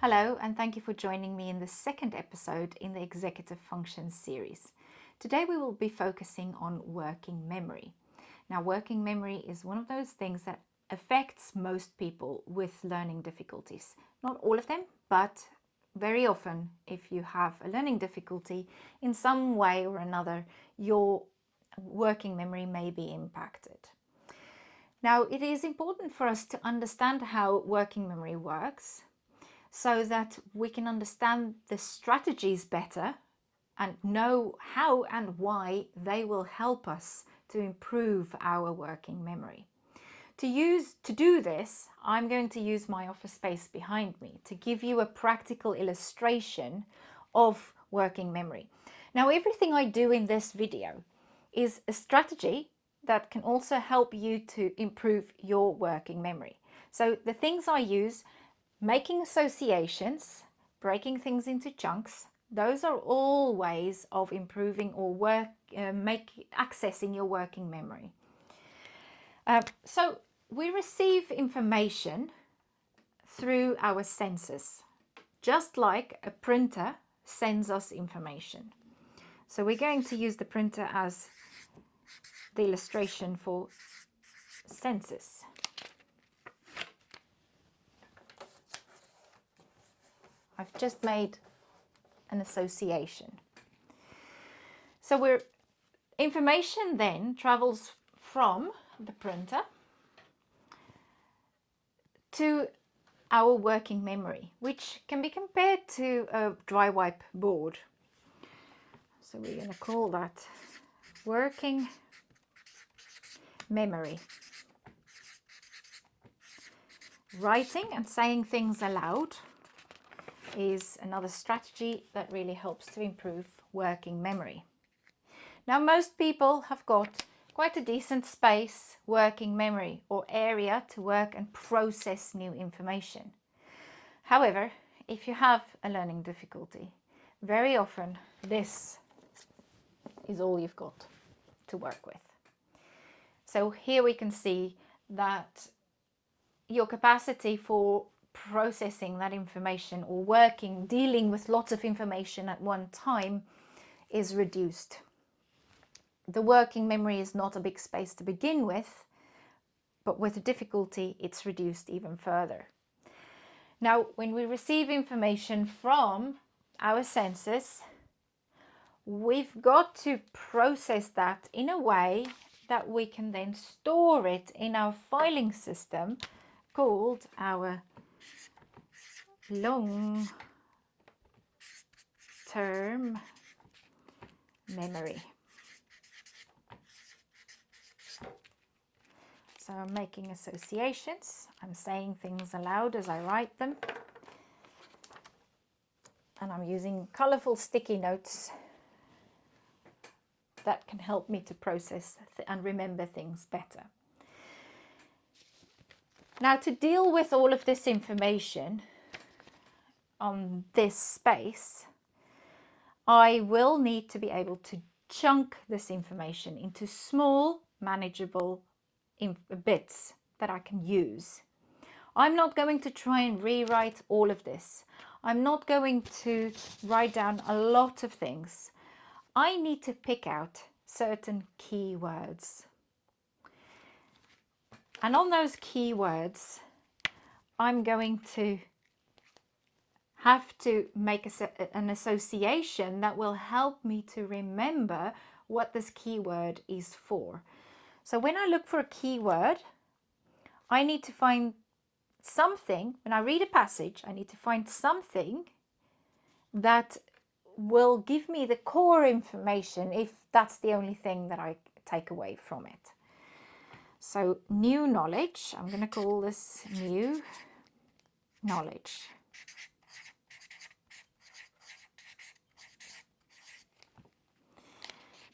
Hello, and thank you for joining me in the second episode in the Executive Functions series. Today we will be focusing on working memory. Now, working memory is one of those things that affects most people with learning difficulties. Not all of them, but very often if you have a learning difficulty in some way or another, your working memory may be impacted. Now, it is important for us to understand how working memory works, so that we can understand the strategies better and know how and why they will help us to improve our working memory. To do this, I'm going to use my office space behind me to give you a practical illustration of working memory. Now, everything I do in this video is a strategy that can also help you to improve your working memory. So the things I use: making associations, breaking things into chunks, those are all ways of improving or accessing your working memory. So we receive information through our senses, just like a printer sends us information. So we're going to use the printer as the illustration for senses. I've just made an association. So information then travels from the printer to our working memory, which can be compared to a dry wipe board. So we're going to call that working memory. Writing and saying things aloud is another strategy that really helps to improve working memory. Now, most people have got quite a decent space, working memory, or area to work and process new information. However, if you have a learning difficulty, very often this is all you've got to work with. So here we can see that your capacity for processing that information or dealing with lots of information at one time is reduced. The working memory is not a big space to begin with, but with the difficulty, it's reduced even further. Now, when we receive information from our senses, we've got to process that in a way that we can then store it in our filing system called our long-term memory. So I'm making associations, I'm saying things aloud as I write them, and I'm using colorful sticky notes that can help me to process and remember things better. Now, to deal with all of this information on this space, I will need to be able to chunk this information into small, manageable bits that I can use. I'm not going to try and rewrite all of this. I'm not going to write down a lot of things. I need to pick out certain keywords. And on those keywords, I'm going to have to make an association that will help me to remember what this keyword is for. So when I look for a keyword, I need to find something. When I read a passage, I need to find something that will give me the core information, if that's the only thing that I take away from it. So new knowledge, I'm going to call this new knowledge.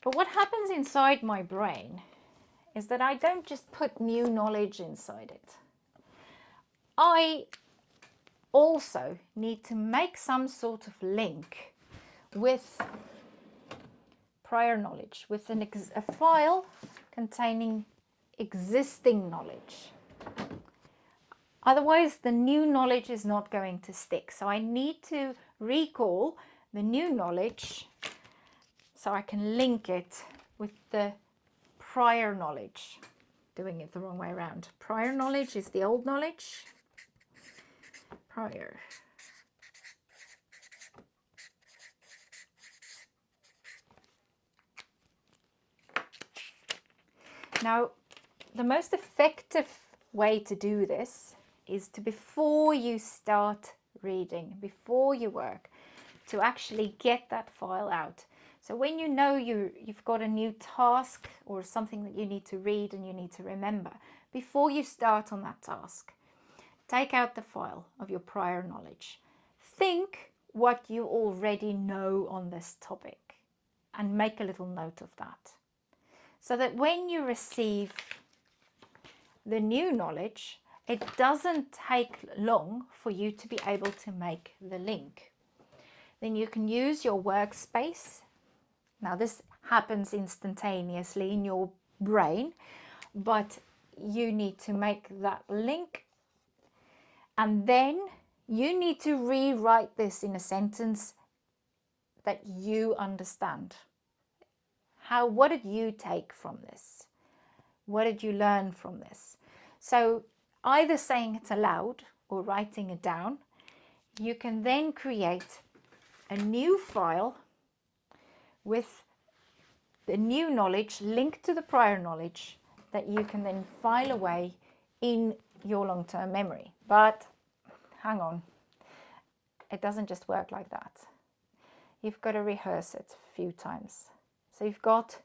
But what happens inside my brain is that I don't just put new knowledge inside it. I also need to make some sort of link with prior knowledge, with a file containing existing knowledge. Otherwise, the new knowledge is not going to stick. So I need to recall the new knowledge so I can link it with the prior knowledge. Doing it the wrong way around. Prior knowledge is the old knowledge. Prior. Now, the most effective way to do this is to, before you start reading, before you work, to actually get that file out. So when you know you've got a new task or something that you need to read and you need to remember, before you start on that task, take out the file of your prior knowledge. Think what you already know on this topic and make a little note of that. So that when you receive the new knowledge, it doesn't take long for you to be able to make the link. Then you can use your workspace. Now this happens instantaneously in your brain, but you need to make that link, and then you need to rewrite this in a sentence that you understand. What did you take from this? What did you learn from this? So either saying it aloud or writing it down, you can then create a new file with the new knowledge linked to the prior knowledge that you can then file away in your long-term memory. But hang on, it doesn't just work like that. You've got to rehearse it a few times. So you've got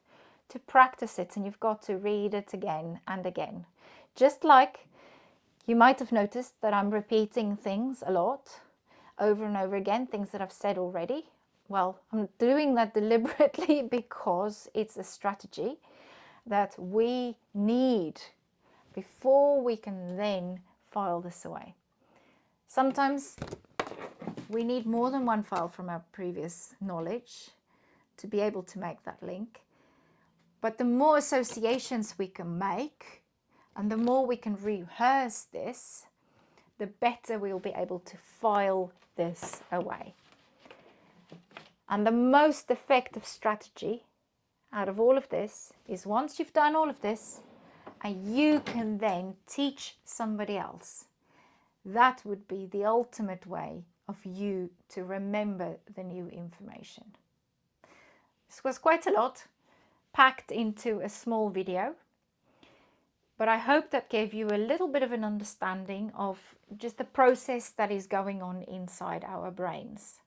to practice it and you've got to read it again and again. Just like you might have noticed that I'm repeating things a lot over and over again, things that I've said already. Well, I'm doing that deliberately because it's a strategy that we need before we can then file this away. Sometimes we need more than one file from our previous knowledge to be able to make that link. But the more associations we can make and the more we can rehearse this, the better we'll be able to file this away. And the most effective strategy out of all of this is once you've done all of this and you can then teach somebody else. That would be the ultimate way of you to remember the new information. This was quite a lot packed into a small video, but I hope that gave you a little bit of an understanding of just the process that is going on inside our brains.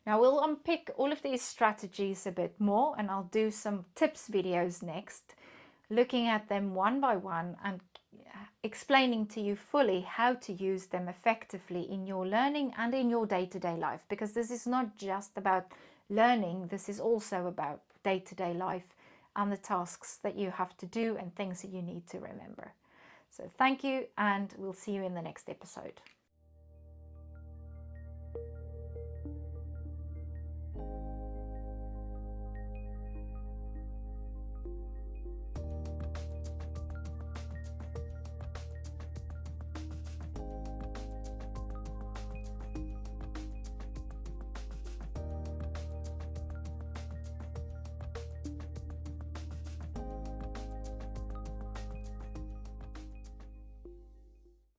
Now we'll unpick all of these strategies a bit more, and I'll do some tips videos next, looking at them one by one and explaining to you fully how to use them effectively in your learning and in your day-to-day life, because this is not just about learning, this is also about day-to-day life and the tasks that you have to do and things that you need to remember. So thank you, and we'll see you in the next episode.